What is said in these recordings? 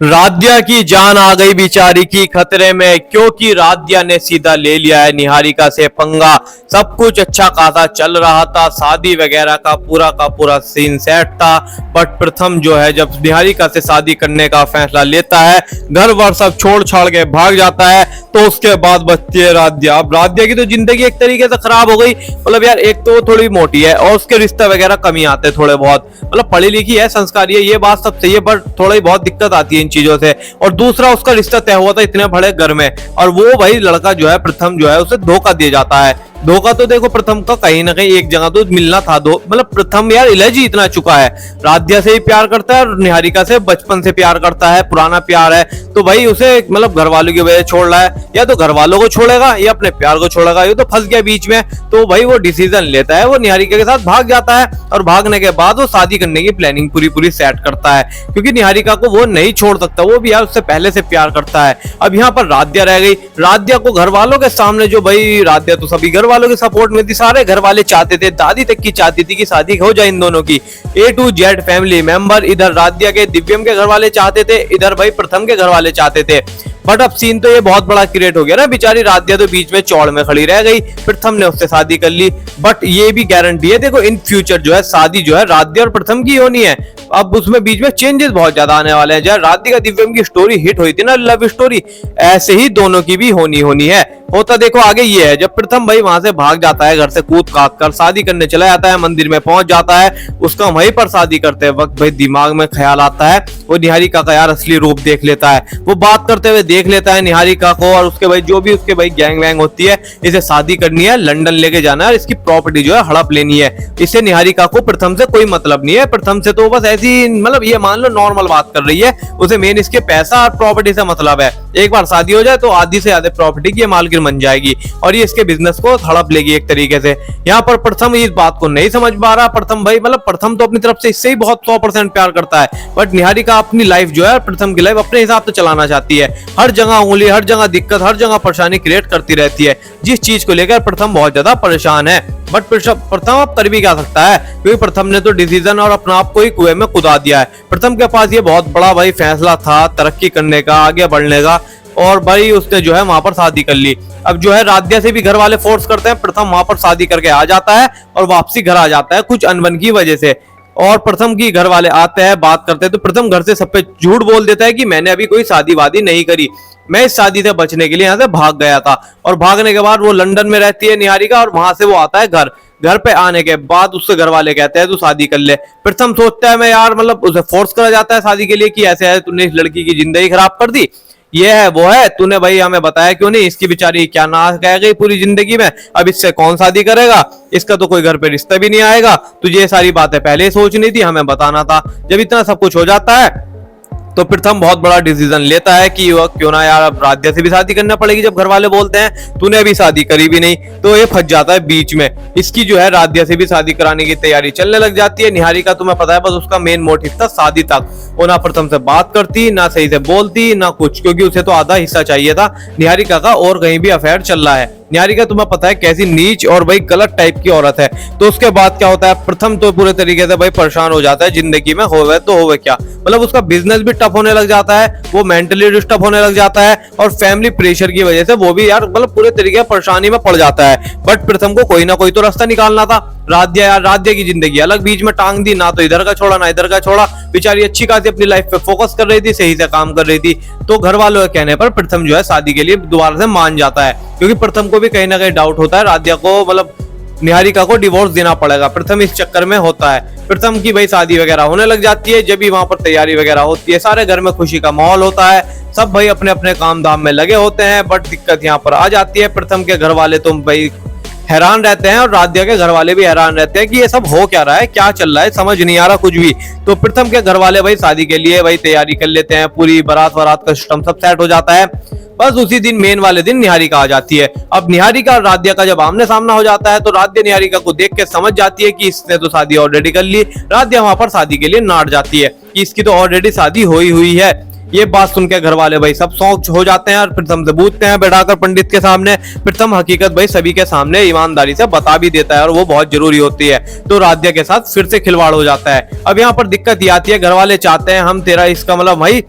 राध्या की जान आ गई बेचारी की खतरे में, क्योंकि राध्या ने सीधा ले लिया है निहारिका से पंगा। सब कुछ अच्छा खासा चल रहा था, शादी वगैरह का पूरा सीन सेट था। बट प्रथम जो है जब निहारिका से शादी करने का फैसला लेता है, घर वर सब छोड़ छाड़ के भाग जाता है, तो उसके बाद बचती है राध्या। अब राध्या की तो जिंदगी एक तरीके से खराब हो गई। मतलब यार, एक तो थोड़ी मोटी है और उसके रिश्ते वगैरह कमी आते थोड़े बहुत। मतलब पढ़ी लिखी है, संस्कारी है, ये बात सब सही है, बट थोड़ी बहुत दिक्कत आती है चीजों से। और दूसरा, उसका रिश्ता तय हुआ था इतने बड़े घर में, और वो भाई लड़का जो है प्रथम जो है उसे धोखा दिया जाता है। धोखा तो देखो प्रथम का कहीं ना कहीं एक जगह तो मिलना था। दो मतलब प्रथम यार इलाज ही इतना चुका है, राध्या से ही प्यार करता है और निहारिका से बचपन से प्यार करता है, पुराना प्यार है। तो भाई उसे मतलब घर वालों की वजह छोड़ रहा है, या तो घर वालों को छोड़ेगा या अपने प्यार को छोड़ेगा, ये तो फंस गया बीच में। तो भाई वो डिसीजन लेता है, वो निहारिका के साथ भाग जाता है, और भागने के बाद वो शादी करने की प्लानिंग पूरी सेट करता है, क्योंकि निहारिका को वो नहीं छोड़ सकता, वो भी यार उससे पहले से प्यार करता है। अब यहाँ पर राध्या रह गई। राध्या को घर वालों के सामने जो भाई राध्या तो सभी घर वालों के सपोर्ट में थी, सारे घर वाले चाहते थे, दादी तक की चाहती थी कि शादी हो जाए इन दोनों की। A to Z family member, इधर राध्या के दिव्यम के घर वाले चाहते थे, इधर भाई प्रथम के घर वाले चाहते थे। बट अब सीन तो ये बहुत बड़ा क्रिएट हो गया ना, बेचारी राध्या तो बीच में चौड़ में खड़ी रह गई। प्रथम ने उससे शादी कर ली, बट ये भी गारंटी है देखो इन फ्यूचर जो है शादी जो है राध्या और प्रथम की होनी है। अब उसमें बीच में चेंजेस बहुत ज्यादा आने वाले हैं। जब राधिका दिव्यम की स्टोरी हिट हुई थी ना, लव स्टोरी, ऐसे ही दोनों की भी होनी है। होता देखो आगे ये है, जब प्रथम भाई वहां से भाग जाता है, घर से कूद काट कर शादी करने चला जाता है, मंदिर में पहुंच जाता है, उसका वहीं पर शादी करते वक्त भाई दिमाग में ख्याल आता है, वो निहारिका का यार असली रूप देख लेता है। वो बात करते हुए देख लेता है निहारिका को, और उसके भाई जो भी उसके भाई गैंग वैंग होती है, इसे शादी करनी है, लंदन लेके जाना है, और इसकी प्रॉपर्टी जो है हड़प लेनी है। इससे निहारिका को प्रथम से कोई मतलब नहीं है, प्रथम से तो बस ऐसी मतलब ये मान लो नॉर्मल बात कर रही है, उसे मेन इसके पैसा और प्रॉपर्टी से मतलब है। एक बार शादी हो जाए तो आधी से ज्यादा प्रॉपर्टी की मालकिन बन जाएगी, और ये इसके बिजनेस को हड़प लेगी एक तरीके से। यहाँ पर प्रथम इस बात को नहीं समझ पा रहा। प्रथम भाई मतलब प्रथम तो अपनी तरफ से इससे ही बहुत 100% प्यार करता है, बट निहारिका अपनी लाइफ जो है प्रथम की लाइफ अपने हिसाब से चलाना चाहती है। हर जगह उंगली, हर जगह दिक्कत, हर जगह परेशानी क्रिएट करती रहती है, जिस चीज को लेकर प्रथम बहुत ज्यादा परेशान है। बट प्रथम अब कर भी क्या सकता है, क्योंकि प्रथम ने तो डिसीजन और अपना आप को ही कुएं में कुदा दिया है। प्रथम के पास ये बहुत बड़ा भाई फैसला था तरक्की करने का, आगे बढ़ने का, और भाई उसने जो है वहां पर शादी कर ली। अब जो है राध्या से भी घर वाले फोर्स करते हैं, प्रथम वहां पर शादी करके आ जाता है और वापसी घर आ जाता है कुछ अनबन की वजह से। और प्रथम की घर वाले आते हैं, बात करते हैं, तो प्रथम घर से सब पे झूठ बोल देता है कि मैंने अभी कोई शादी वादी नहीं करी, मैं इस शादी से बचने के लिए यहाँ से भाग गया था। और भागने के बाद वो लंदन में रहती है निहारिका, और वहां से वो आता है घर। घर पे आने के बाद उससे घर वाले कहते हैं तू शादी कर ले। प्रथम सोचता है मैं यार, मतलब उसे फोर्स करा जाता है शादी के लिए कि ऐसे है, तूने इस लड़की की जिंदगी खराब कर दी, ये है वो है, तूने भाई हमें बताया क्यों नहीं, इसकी बेचारी क्या नाश कह गई पूरी जिंदगी में, अब इससे कौन शादी करेगा, इसका तो कोई घर पे रिश्ता भी नहीं आएगा, तुझे ये सारी बातें पहले ही सोचनी थी, हमें बताना था। जब इतना सब कुछ हो जाता है तो प्रथम बहुत बड़ा डिसीजन लेता है कि क्यों ना यार अब राध्या से भी शादी करना पड़ेगी। जब घर वाले बोलते हैं तूने अभी शादी करी भी नहीं, तो ये फंस जाता है बीच में। इसकी जो है राध्या से भी शादी कराने की तैयारी चलने लग जाती है। निहारिका तुम्हें पता है बस उसका मेन मोटिव था शादी तक, वो ना प्रथम से बात करती, ना सही से बोलती, ना कुछ, क्योंकि उसे तो आधा हिस्सा चाहिए था निहारिका का, और कहीं भी अफेयर चल रहा है। निहारिका तुम्हें पता है कैसी नीच और भाई गलत टाइप की औरत है। तो उसके बाद क्या होता है, प्रथम तो पूरे तरीके से भाई परेशान हो जाता है जिंदगी में, होवे तो होवे क्या, मतलब उसका बिजनेस भी टफ होने लग जाता है, वो मेंटली डिस्टर्ब होने लग जाता है, और फैमिली प्रेशर की वजह से वो भी यार मतलब पूरे तरीके से परेशानी में पड़ जाता है। बट प्रथम को कोई ना कोई तो रास्ता निकालना था। राध्या की जिंदगी अलग बीच में टांग दी, ना तो इधर का छोड़ा ना इधर का छोड़ा। बेचारी अच्छी खासी अपनी लाइफ पे फोकस कर रही थी, सही से काम कर रही थी। तो घर वालों के कहने पर प्रथम जो है शादी के लिए दोबारा से मान जाता है, क्योंकि प्रथम को भी कहीं ना कहीं डाउट होता है राध्या को, मतलब निहारिका को डिवोर्स देना पड़ेगा। प्रथम इस चक्कर में होता है। प्रथम की भाई शादी वगैरह होने लग जाती है, जब भी वहां पर तैयारी वगैरह होती है, सारे घर में खुशी का माहौल होता है, सब भाई अपने अपने काम धाम में लगे होते हैं। बट दिक्कत यहाँ पर आ जाती है, प्रथम के घर वाले तो भाई हैरान रहते हैं, और राध्या के घर वाले भी हैरान रहते हैं कि ये सब हो क्या रहा है, क्या चल रहा है, समझ नहीं आ रहा कुछ भी। तो प्रथम के घर वाले भाई शादी के लिए भाई तैयारी कर लेते हैं, पूरी बारात वारात का सिस्टम सब सेट हो जाता है। बस उसी दिन मेन वाले दिन निहारिका आ जाती है। अब निहारिका और राध्या का जब आमने सामना हो जाता है, तो राध्या निहारिका को देख के समझ जाती है कि इसने तो शादी ऑलरेडी कर ली। राध्या वहां पर शादी के लिए नाट जाती है कि इसकी तो ऑलरेडी शादी हुई है। ये बात सुन के घर वाले भाई सब शौक हो जाते हैं, और प्रथम से पूछते हैं बैठाकर पंडित के सामने। प्रथम हकीकत भाई सभी के सामने ईमानदारी से बता भी देता है, और वो बहुत जरूरी होती है। तो राध्या के साथ फिर से खिलवाड़ हो जाता है। अब यहाँ पर दिक्कत ये आती है, घर वाले चाहते हैं हम तेरा इसका मतलब भाई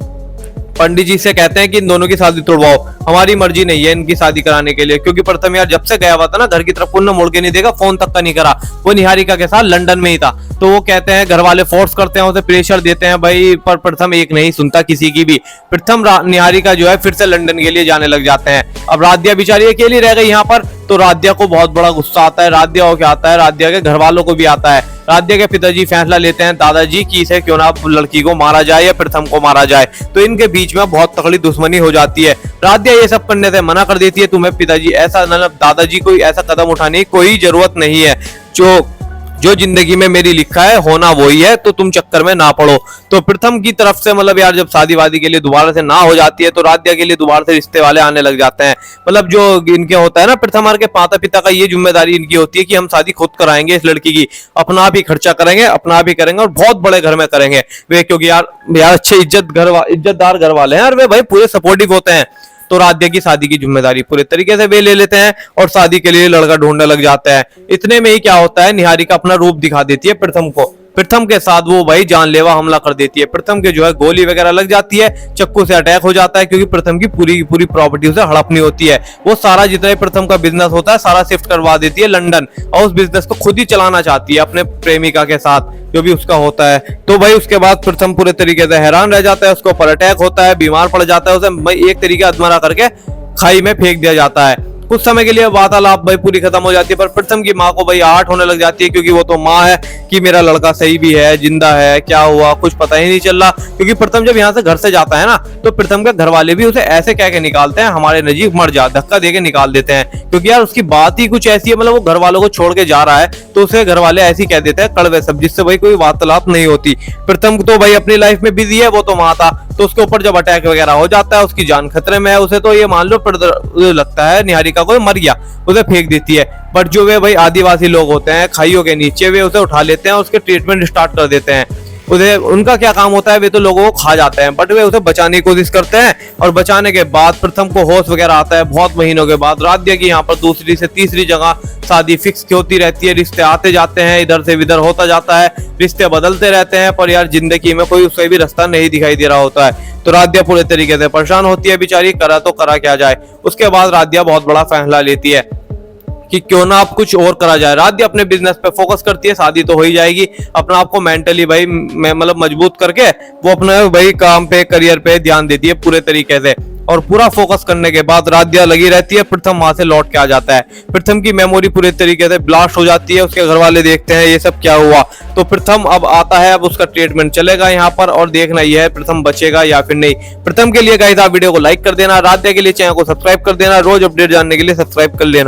पंडित जी से कहते हैं कि इन दोनों की शादी तोड़वाओ, हमारी मर्जी नहीं है इनकी शादी कराने के लिए, क्योंकि प्रथम यार जब से गया हुआ था ना घर की तरफ उन्होंने मुड़ के नहीं देखा, फोन तक का नहीं करा, वो निहारिका के साथ लंदन में ही था। तो वो कहते हैं घर वाले फोर्स करते हैं, उसे प्रेशर देते हैं भाई, पर प्रथम एक नहीं सुनता किसी की भी। प्रथम निहारिका जो है फिर से लंदन के लिए जाने लग जाते हैं। अब राध्या बेचारी अकेली रह गई यहाँ पर, तो राध्या को बहुत बड़ा गुस्सा आता है। राध्या को क्या आता है, राध्या के घर वालों को भी आता है। राध्या के पिताजी फैसला लेते हैं दादाजी की इसे क्यों ना लड़की को मारा जाए या प्रथम को मारा जाए। तो इनके बीच में बहुत तगड़ी दुश्मनी हो जाती है। राध्या ये सब करने से मना कर देती है, तुम्हें पिताजी ऐसा मतलब दादाजी को ऐसा कदम उठाने की कोई जरूरत नहीं है, जो जिंदगी में मेरी लिखा है होना वही है, तो तुम चक्कर में ना पड़ो। तो प्रथम की तरफ से मतलब यार जब शादी वादी के लिए दोबारा से ना हो जाती है, तो राध्या के लिए दोबारा से रिश्ते वाले आने लग जाते हैं। मतलब जो इनके होता है ना प्रथम के माता पिता का ये जिम्मेदारी इनकी होती है कि हम शादी खुद कराएंगे इस लड़की की, अपना आप ही खर्चा करेंगे, अपना आप ही करेंगे और बहुत बड़े घर में करेंगे वे, क्योंकि यार अच्छे इज्जतदार घर वाले हैं और वे भाई पूरे सपोर्टिव होते हैं। तो राध्या की शादी की जिम्मेदारी पूरे तरीके से वे ले लेते हैं और शादी के लिए लड़का ढूंढने लग जाता है। इतने में ही क्या होता है, निहारिका अपना रूप दिखा देती है प्रथम को। प्रथम के साथ वो भाई जानलेवा हमला कर देती है। प्रथम के जो है गोली वगैरह लग जाती है, चक्कू से अटैक हो जाता है, क्योंकि प्रथम की पूरी प्रॉपर्टी उसे हड़पनी होती है। वो सारा जितना प्रथम का बिजनेस होता है सारा शिफ्ट करवा देती है लंदन, और उस बिजनेस को खुद ही चलाना चाहती है अपने प्रेमिका के साथ जो भी उसका होता है। तो भाई उसके बाद प्रथम पूरे तरीके से हैरान रह जाता है, उसके ऊपर अटैक होता है, बीमार पड़ जाता है, उसे एक तरीके अधमरा करके खाई में फेंक दिया जाता है। कुछ समय के लिए वार्तालाप भाई पूरी खत्म हो जाती है, पर प्रथम की माँ को भाई आहट होने लग जाती है, क्योंकि वो तो माँ है कि मेरा लड़का सही भी है, जिंदा है, क्या हुआ कुछ पता ही नहीं चल रहा। क्योंकि प्रथम जब यहाँ से घर से जाता है ना, तो प्रथम के घर वाले भी उसे ऐसे कह के निकालते हैं, हमारे नजीक मर जा, धक्का दे के निकाल देते हैं, क्योंकि यार उसकी बात ही कुछ ऐसी है, मतलब वो घर वालों को छोड़ के जा रहा है, तो उसे घर वाले ऐसे कह देते हैं कड़वे शब्द, जिससे भाई कोई वार्तालाप नहीं होती। प्रथम तो भाई अपनी लाइफ में बिजी है, वो तो वहां था, तो उसके ऊपर जब अटैक वगैरह हो जाता है, उसकी जान खतरे में है, उसे तो ये मान लो लगता है निहारिका को मर गया, उसे फेंक देती है। बट जो वे भाई आदिवासी लोग होते हैं खाइयों के नीचे, वे उसे उठा लेते हैं, उसके ट्रीटमेंट स्टार्ट कर देते हैं। उनका क्या काम होता है, वे तो लोगों को खा जाते हैं, बट वे उसे बचाने की कोशिश करते हैं। और बचाने के बाद प्रथम को होश वगैरह आता है बहुत महीनों के बाद। राध्या की यहाँ पर दूसरी से तीसरी जगह शादी फिक्स होती रहती है, रिश्ते आते जाते हैं, इधर से इधर होता जाता है, रिश्ते बदलते रहते हैं, पर यार जिंदगी में कोई उसका भी रास्ता नहीं दिखाई दे रहा होता है। तो राध्या पूरे तरीके से परेशान होती है बेचारी, करा तो करा क्या जाए। उसके बाद राध्या बहुत बड़ा फैसला लेती है कि क्यों ना आप कुछ और करा जाए। राध्या अपने बिजनेस पे फोकस करती है, शादी तो हो ही जाएगी, अपना आपको मेंटली भाई मतलब मजबूत करके वो अपने भाई काम पे करियर पे ध्यान देती है पूरे तरीके से। और पूरा फोकस करने के बाद राध्या लगी रहती है, प्रथम वहां से लौट के आ जाता है। प्रथम की मेमोरी पूरे तरीके से ब्लास्ट हो जाती है, उसके घर वाले देखते हैं ये सब क्या हुआ। तो प्रथम अब आता है, अब उसका ट्रीटमेंट चलेगा यहाँ पर, और देखना यह है प्रथम बचेगा या फिर नहीं। प्रथम के लिए गाइस आप वीडियो को लाइक कर देना, राध्या के लिए चैनल को सब्सक्राइब कर देना, रोज अपडेट जानने के लिए सब्सक्राइब कर लेना।